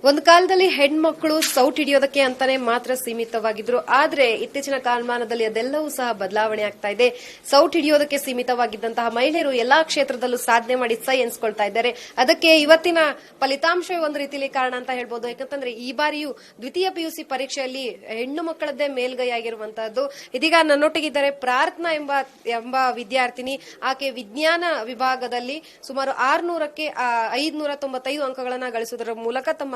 ಒಂದು ಕಾಲದಲ್ಲಿ ಹೆಣ್ಮಕ್ಳು ಸೌಟ್ ಹಿಡಿಯೋದಕ್ಕೆ ಅಂತಾನೆ ಮಾತ್ರ ಸೀಮಿತವಾಗಿದ್ರು. ಆದ್ರೆ ಇತ್ತೀಚಿನ ಕಾಲಮಾನದಲ್ಲಿ ಅದೆಲ್ಲವೂ ಸಹ ಬದಲಾವಣೆ ಆಗ್ತಾ ಇದೆ. ಸೌಟ್ ಹಿಡಿಯೋದಕ್ಕೆ ಸೀಮಿತವಾಗಿದ್ದಂತಹ ಮಹಿಳೆಯರು ಎಲ್ಲಾ ಕ್ಷೇತ್ರದಲ್ಲೂ ಸಾಧನೆ ಮಾಡಿ ಸೈ ಎನ್ಸ್ಕೊಳ್ತಾ ಇದ್ದಾರೆ. ಅದಕ್ಕೆ ಇವತ್ತಿನ ಫಲಿತಾಂಶ ಒಂದು ರೀತಿಯಲ್ಲಿ ಕಾರಣ ಅಂತ ಹೇಳ್ಬೋದು. ಯಾಕಂತಂದ್ರೆ ಈ ಬಾರಿಯೂ ದ್ವಿತೀಯ ಪಿಯುಸಿ ಪರೀಕ್ಷೆಯಲ್ಲಿ ಹೆಣ್ಣು ಮಕ್ಕಳದ್ದೇ ಮೇಲ್ಗೈ ಆಗಿರುವಂತಹದ್ದು. ಇದೀಗ ನನ್ನೊಟ್ಟಿಗಿದ್ದಾರೆ ಪ್ರಾರ್ಥನಾ ಎಂಬ ವಿದ್ಯಾರ್ಥಿನಿ. ಆಕೆ ವಿಜ್ಞಾನ ವಿಭಾಗದಲ್ಲಿ ಸುಮಾರು 600ಕ್ಕೆ 595 ಅಂಕಗಳನ್ನ ಗಳಿಸುವುದರ ಮೂಲಕ ತಮ್ಮ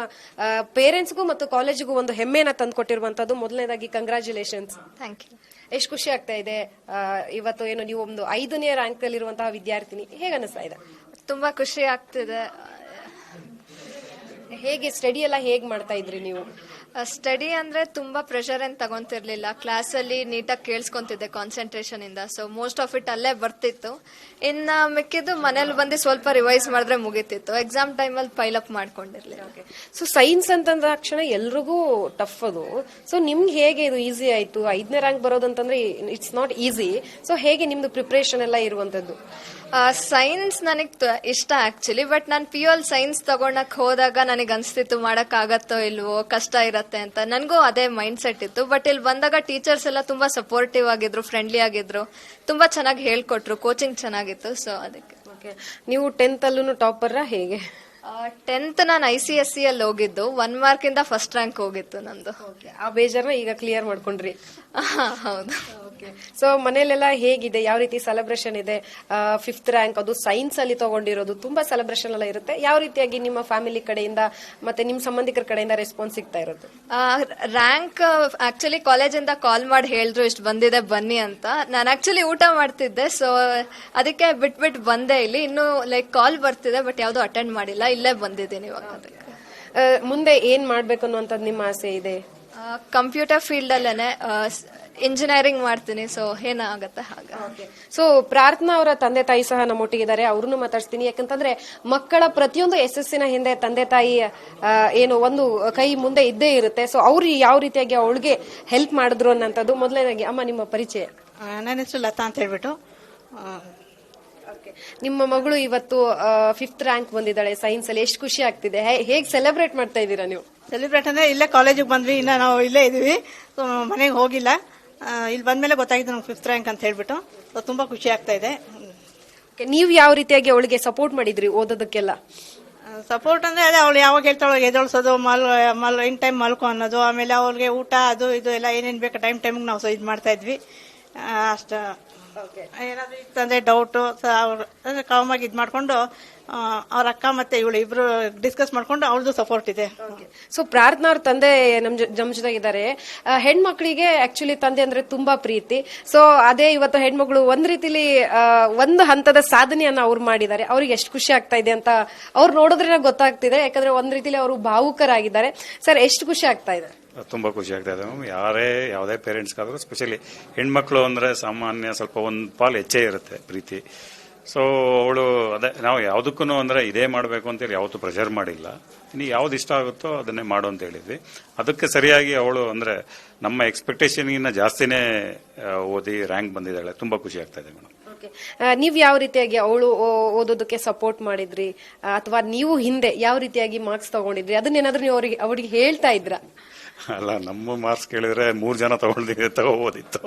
ಪೇರೆಂಟ್ಸ್ಗೂ ಮತ್ತು ಕಾಲೇಜಿಗೂ ಒಂದು ಹೆಮ್ಮೆಯನ್ನ ತಂದುಕೊಟ್ಟಿರುವಂತದ್ದು. ಮೊದಲನೇದಾಗಿ ಕಂಗ್ರಾಚುಲೇಷನ್ಸ್. Thank you. ಎಷ್ಟು ಖುಷಿ ಆಗ್ತಾ ಇದೆ ಇವತ್ತು ಏನು ನೀವು ಒಂದು 5ನೇ ರ್ಯಾಂಕ್ ಅಲ್ಲಿರುವಂತಹ ವಿದ್ಯಾರ್ಥಿನಿ, ಹೇಗೆ ಅನಿಸ್ತಾ ಇದೆ? ತುಂಬಾ ಖುಷಿ ಆಗ್ತಿದೆ. ಹೇಗೆ ಸ್ಟಡಿ ಎಲ್ಲ ಹೇಗ್ ಮಾಡ್ತಾ ಇದ್ರಿ ನೀವು? ಸ್ಟಡಿ ಅಂದ್ರೆ ತುಂಬಾ ಪ್ರೆಷರ್ ಏನ್ ತಗೊಂತಿರ್ಲಿಲ್ಲ. ಕ್ಲಾಸ್ ಅಲ್ಲಿ ನೀಟಾಗಿ ಕೇಳಿಸ್ಕೊಂತಿದ್ದೆ ಕಾನ್ಸಂಟ್ರೇಷನ್ ಇಂದ. ಸೊ ಮೋಸ್ಟ್ ಆಫ್ ಇಟ್ ಅಲ್ಲೇ ಬರ್ತಿತ್ತು. ಇನ್ನ ಮಿಕ್ಕಿದ್ದು ಮನೇಲಿ ಬಂದು ಸ್ವಲ್ಪ ರಿವೈಸ್ ಮಾಡಿದ್ರೆ ಮುಗಿತಿತ್ತು. ಎಕ್ಸಾಮ್ ಟೈಮಲ್ಲಿ ಪೈಲ್ ಅಪ್ ಮಾಡ್ಕೊಂಡಿರ್ಲಿಲ್ಲ. ಸೊ ಸೈನ್ಸ್ ಅಂತಂದ ತಕ್ಷಣ ಎಲ್ರಿಗೂ ಟಫ್ ಅದು. ಸೊ ನಿಮ್ಗೆ ಹೇಗೆ ಇದು ಈಸಿ ಆಯ್ತು? 5ನೇ ರ್ಯಾಂಕ್ ಬರೋದಂತಂದ್ರೆ ಇಟ್ಸ್ ನಾಟ್ ಈಸಿ. ಸೊ ಹೇಗೆ ನಿಮ್ದು ಪ್ರಿಪರೇಷನ್ ಎಲ್ಲ ಇರುವಂತದ್ದು? ಸೈನ್ಸ್ ನನಗ್ ಇಷ್ಟ ಆಕ್ಚುಲಿ. ಬಟ್ ನಾನು PU ಸೈನ್ಸ್ ತಗೊಂಡಕ್ ಹೋದಾಗ ನನಗೆ ಅನ್ಸ್ತಿತ್ತು ಮಾಡಕ್ ಆಗತ್ತೋ ಇಲ್ವೋ, ಕಷ್ಟ ಇರತ್ತೆ ಅಂತ. ನನಗೂ ಅದೇ ಮೈಂಡ್ ಸೆಟ್ ಇತ್ತು. ಬಟ್ ಇಲ್ಲಿ ಬಂದಾಗ ಟೀಚರ್ಸ್ ಎಲ್ಲ ತುಂಬಾ ಸಪೋರ್ಟಿವ್ ಆಗಿದ್ರು, ಫ್ರೆಂಡ್ಲಿ ಆಗಿದ್ರು, ತುಂಬಾ ಚೆನ್ನಾಗಿ ಹೇಳ್ಕೊಟ್ರು, ಕೋಚಿಂಗ್ ಚೆನ್ನಾಗಿತ್ತು. ಸೊ ಅದಕ್ಕೆ. ನೀವು 10th ಅಲ್ಲೂ ಟಾಪರ್ ಹೇಗೆ? 10th ನಾನು ICSE ಅಲ್ಲಿ ಹೋಗಿದ್ದು. 1 ಮಾರ್ಕ್ ಇಂದ ಫಸ್ಟ್ ರ್ಯಾಂಕ್ ಹೋಗಿತ್ತು ನಂದು. ಆ ಬೇಜಾರನ್ನ ಈಗ ಕ್ಲಿಯರ್ ಮಾಡ್ಕೊಂಡ್ರಿ? ಹೌದು. ಸೊ ಮನೇಲೆಲ್ಲ ಹೇಗಿದೆ? ಯಾವ ರೀತಿ ಸೆಲೆಬ್ರೇಷನ್ ಇದೆ? 5th ರ್ಯಾಂಕ್, ಅದು ಸೈನ್ಸ್ ಅಲ್ಲಿ ತಗೊಂಡಿರೋದು, ತುಂಬಾ ಸೆಲೆಬ್ರೇಷನ್ ಎಲ್ಲ ಇರುತ್ತೆ. ಯಾವ ರೀತಿಯಾಗಿ ನಿಮ್ಮ ಫ್ಯಾಮಿಲಿ ಕಡೆಯಿಂದ ಮತ್ತೆ ನಿಮ್ಮ ಸಂಬಂಧಿಕರ ಕಡೆಯಿಂದ ರೆಸ್ಪಾನ್ಸ್ ಸಿಗ್ತಾ ಇರೋದು? ರ್ಯಾಂಕ್ ಆಕ್ಚುಲಿ ಕಾಲೇಜಿಂದ ಕಾಲ್ ಮಾಡಿ ಹೇಳಿದ್ರು ಇಷ್ಟು ಬಂದಿದೆ ಬನ್ನಿ ಅಂತ. ನಾನು ಆಕ್ಚುಲಿ ಊಟ ಮಾಡ್ತಿದ್ದೆ. ಸೊ ಅದಕ್ಕೆ ಬಿಟ್ಬಿಟ್ಟು ಬಂದೆ ಇಲ್ಲಿ. ಇನ್ನು ಲೈಕ್ ಕಾಲ್ ಬರ್ತಿದೆ ಬಟ್ ಯಾವ್ದು ಅಟೆಂಡ್ ಮಾಡಿಲ್ಲ. ಇಲ್ಲೇ ಬಂದಿದ್ದೀನಿ ಇವಾಗ. ಅದಕ್ಕೆ ಮುಂದೆ ಏನ್ ಮಾಡ್ಬೇಕು ಅನ್ನುವಂಥದ್ದು ನಿಮ್ಮ ಆಸೆ ಇದೆ? ಕಂಪ್ಯೂಟರ್ ಫೀಲ್ಡ್ ಅಲ್ಲೇನೆ ಇಂಜಿನಿಯರಿಂಗ್ ಮಾಡ್ತೀನಿ. ಸೊ ಏನಾಗತ್ತೆ ಹಾಗೆ. ಸೊ ಪ್ರಾರ್ಥನಾ ಅವರ ತಂದೆ ತಾಯಿ ಸಹ ನಮ್ಮೊಟ್ಟಿಗಿದ್ದಾರೆ, ಅವ್ರನ್ನು ಮಾತಾಡ್ತೀನಿ. ಯಾಕಂತಂದ್ರೆ ಮಕ್ಕಳ ಪ್ರತಿಯೊಂದು ಯಶಸ್ಸಿನ ಹಿಂದೆ ತಂದೆ ತಾಯಿ ಏನು ಒಂದು ಕೈ ಮುಂದೆ ಇದ್ದೇ ಇರುತ್ತೆ. ಸೊ ಅವ್ರು ಯಾವ ರೀತಿಯಾಗಿ ಅವಳಿಗೆ ಹೆಲ್ಪ್ ಮಾಡಿದ್ರು ಅನ್ನೋಂಥದ್ದು. ಮೊದಲನೇದಾಗಿ ಅಮ್ಮ ನಿಮ್ಮ ಪರಿಚಯ? ನನ್ನ ಹೆಸರು ಲತಾ ಅಂತ ಹೇಳ್ಬಿಟ್ಟು. ನಿಮ್ಮ ಮಗಳು ಇವತ್ತು 5th ರ್ಯಾಂಕ್ ಬಂದಿದ್ದಾಳೆ ಸೈನ್ಸ್ ಅಲ್ಲಿ. ಎಷ್ಟು ಖುಷಿ ಆಗ್ತಿದೆ? ಹೇಗೆ ಸೆಲೆಬ್ರೇಟ್ ಮಾಡ್ತಾ ಇದ್ದೀರಾ ನೀವು? ಸೆಲೆಬ್ರೇಟ್ ಅಂದ್ರೆ ಇಲ್ಲೇ ಕಾಲೇಜಿಗೆ ಬಂದ್ವಿ. ಇನ್ನ ನಾವು ಇಲ್ಲೇ ಇದೀವಿ, ಮನೆಗೆ ಹೋಗಿಲ್ಲ. ಇಲ್ಲಿ ಬಂದ್ಮೇಲೆ ಗೊತ್ತಾಗಿದ್ದು ನಮ್ಗೆ 5th ರ್ಯಾಂಕ್ ಅಂತ ಹೇಳ್ಬಿಟ್ಟು. ತುಂಬಾ ಖುಷಿ ಆಗ್ತಾ ಇದೆ. ನೀವು ಯಾವ ರೀತಿಯಾಗಿ ಅವಳಿಗೆ ಸಪೋರ್ಟ್ ಮಾಡಿದ್ರಿ ಓದೋದಕ್ಕೆಲ್ಲ? ಸಪೋರ್ಟ್ ಅಂದ್ರೆ ಅದೇ ಅವಳು ಯಾವಾಗ ಹೇಳ್ತಾಳೆ ಎದೊಳ್ಸೋದು, ಇನ್ ಟೈಮ್ ಮಲ್ಕೊ ಅನ್ನೋದು, ಆಮೇಲೆ ಅವ್ರಿಗೆ ಊಟ ಅದು ಇದು ಎಲ್ಲ ಏನೇನ್ ಬೇಕು ಟೈಮ್ ನಾವು ಇದು ಮಾಡ್ತಾ ಇದ್ವಿ ಅಷ್ಟ. ಏನಾದ್ರು ಇತ್ತಂದ್ರೆ ಡೌಟ್ ಅಂದ್ರೆ ಕಾಮ್ ಆಗಿ ಇದ್ ಮಾಡ್ಕೊಂಡು ಅವ್ರ ಅಕ್ಕ ಮತ್ತೆ ಇವಳು ಇಬ್ರು ಡಿಸ್ಕಸ್ ಮಾಡ್ಕೊಂಡು ಅವ್ರದ್ದು ಸಪೋರ್ಟ್ ಇದೆ. ಸೊ ಪ್ರಾರ್ಥನಾ ಅವ್ರ ತಂದೆ ನಮ್ ಜೊತೆಗಿದ್ದಾರೆ. ಹೆಣ್ಮಕ್ಳಿಗೆ ಆಕ್ಚುಲಿ ತಂದೆ ಅಂದ್ರೆ ತುಂಬಾ ಪ್ರೀತಿ. ಸೊ ಅದೇ ಇವತ್ತು ಹೆಣ್ಮಕ್ಳು ಒಂದ್ ರೀತಿಲಿ ಒಂದು ಹಂತದ ಸಾಧನೆಯನ್ನ ಅವ್ರು ಮಾಡಿದ್ದಾರೆ. ಅವ್ರಿಗೆ ಎಷ್ಟು ಖುಷಿ ಆಗ್ತಾ ಇದೆ ಅಂತ ಅವ್ರು ನೋಡಿದ್ರೆ ಗೊತ್ತಾಗ್ತಿದೆ. ಯಾಕಂದ್ರೆ ಒಂದ್ ರೀತಿಲಿ ಅವರು ಭಾವುಕರಾಗಿದ್ದಾರೆ. ಸರ್, ಎಷ್ಟು ಖುಷಿ ಆಗ್ತಾ ಇದೆ? ತುಂಬಾ ಖುಷಿ ಆಗ್ತಾ ಇದೆ. ಯಾವುದೇ ಪೇರೆಂಟ್ಸ್ಗಾದ್ರೂ ಸ್ಪೆಷಲಿ ಹೆಣ್ಮಕ್ಳು ಅಂದ್ರೆ ಸಾಮಾನ್ಯ ಸ್ವಲ್ಪ ಒಂದು ಪಾಲು ಹೆಚ್ಚೇ ಇರುತ್ತೆ ಪ್ರೀತಿ. ಸೊ ಅವಳು ಅದೇ ನಾವು ಯಾವುದಕ್ಕೂ ಅಂದ್ರೆ ಇದೇ ಮಾಡಬೇಕು ಅಂತೇಳಿ ಯಾವತ್ತೂ ಪ್ರೆಷರ್ ಮಾಡಿಲ್ಲ. ಇನ್ನು ಯಾವ್ದು ಇಷ್ಟ ಆಗುತ್ತೋ ಅದನ್ನೇ ಮಾಡು ಅಂತ ಹೇಳಿದ್ವಿ. ಅದಕ್ಕೆ ಸರಿಯಾಗಿ ಅವಳು ಅಂದ್ರೆ ನಮ್ಮ ಎಕ್ಸ್ಪೆಕ್ಟೇಷನ್ಗಿನ್ನ ಜಾಸ್ತಿನೇ ಓದಿ ರ್ಯಾಂಕ್ ಬಂದಿದ್ದಾಳೆ. ತುಂಬಾ ಖುಷಿ ಆಗ್ತಾ ಇದೆ ಮೇಡಮ್. ನೀವ್ ಯಾವ ರೀತಿಯಾಗಿ ಅವಳು ಓದೋದಕ್ಕೆ ಸಪೋರ್ಟ್ ಮಾಡಿದ್ರಿ, ಅಥವಾ ನೀವು ಹಿಂದೆ ಯಾವ ರೀತಿಯಾಗಿ ಮಾರ್ಕ್ಸ್ ತಗೊಂಡಿದ್ರಿ? ಅದನ್ನೇನಾದ್ರೂ ನೀವು ಅವ್ರಿಗೆ ಹೇಳ್ತಾ ಇದ್ರ? ಅಲ್ಲ, ನಮ್ಮ ಮಾರ್ಕ್ಸ್ ಕೇಳಿದ್ರೆ 3 ಜನ ತಗೋಬೋದಿತ್ತು.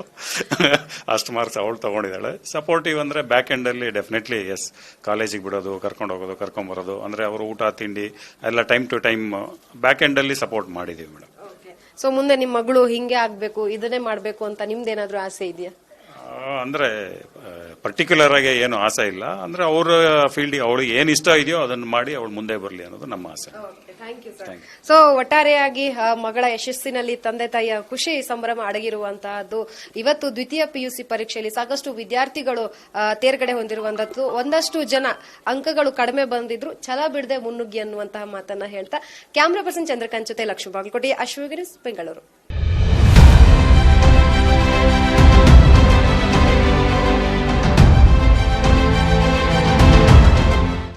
ಅಷ್ಟು ಮಾರ್ಕ್ಸ್ ಅವಳು ತಗೊಂಡಿದ್ದಾಳೆ. ಸಪೋರ್ಟಿವ್ ಅಂದ್ರೆ ಬ್ಯಾಕ್ ಎಂಡ್ ಅಲ್ಲಿ ಡೆಫಿನೆಟ್ಲಿ ಎಸ್. ಕಾಲೇಜಿಗೆ ಬಿಡೋದು, ಕರ್ಕೊಂಡು ಹೋಗೋದು, ಕರ್ಕೊಂಡ್ ಬರೋದು, ಅಂದ್ರೆ ಅವರು ಊಟ ತಿಂಡಿ ಎಲ್ಲ time to time back end ಅಲ್ಲಿ ಸಪೋರ್ಟ್ ಮಾಡಿದೀವಿ ಮೇಡಮ್. ಸೊ ಮುಂದೆ ನಿಮ್ಮ ಮಗಳು ಹಿಂಗೆ ಆಗ್ಬೇಕು, ಇದನ್ನೇ ಮಾಡ್ಬೇಕು ಅಂತ ನಿಮ್ದೇನಾದ್ರೂ ಆಸೆ ಇದೆಯಾ? ಅಂದ್ರೆ ಪರ್ಟಿಕ್ಯುಲರ್ ಆಗಿ ಏನು ಆಸೆ ಇಲ್ಲ. ಅಂದ್ರೆ ಅವ್ರ ಫೀಲ್ಡ್ ಅವಳು ಏನ್ ಇಷ್ಟ ಇದೆಯೋ ಅದನ್ನ ಮಾಡಿ ಅವಳು ಮುಂದೆ ಬರಲಿ ಅನ್ನೋದು ನಮ್ಮ ಆಸೆ. ಸೊ ಒಟ್ಟಾರೆಯಾಗಿ ಮಗಳ ಯಶಸ್ಸಿನಲ್ಲಿ ತಂದೆ ತಾಯಿಯ ಖುಷಿ ಸಂಭ್ರಮ ಅಡಗಿರುವಂತಹದ್ದು. ಇವತ್ತು ದ್ವಿತೀಯ PUC ಪರೀಕ್ಷೆಯಲ್ಲಿ ಸಾಕಷ್ಟು ವಿದ್ಯಾರ್ಥಿಗಳು ತೇರ್ಗಡೆ ಹೊಂದಿರುವಂತದ್ದು. ಒಂದಷ್ಟು ಜನ ಅಂಕಗಳು ಕಡಿಮೆ ಬಂದಿದ್ರು, ಛಲ ಬಿಡದೆ ಮುನ್ನುಗ್ಗಿ ಅನ್ನುವಂತಹ ಮಾತನ್ನ ಹೇಳ್ತಾ ಕ್ಯಾಮ್ರಾ ಪರ್ಸನ್ ಚಂದ್ರಕಾಂತ್ ಜೊತೆ ಲಕ್ಷ್ಮೀ ಬಾಗಲಕೋಟೆ, ಅಶ್ವಗಿರಿ, ಬೆಂಗಳೂರು.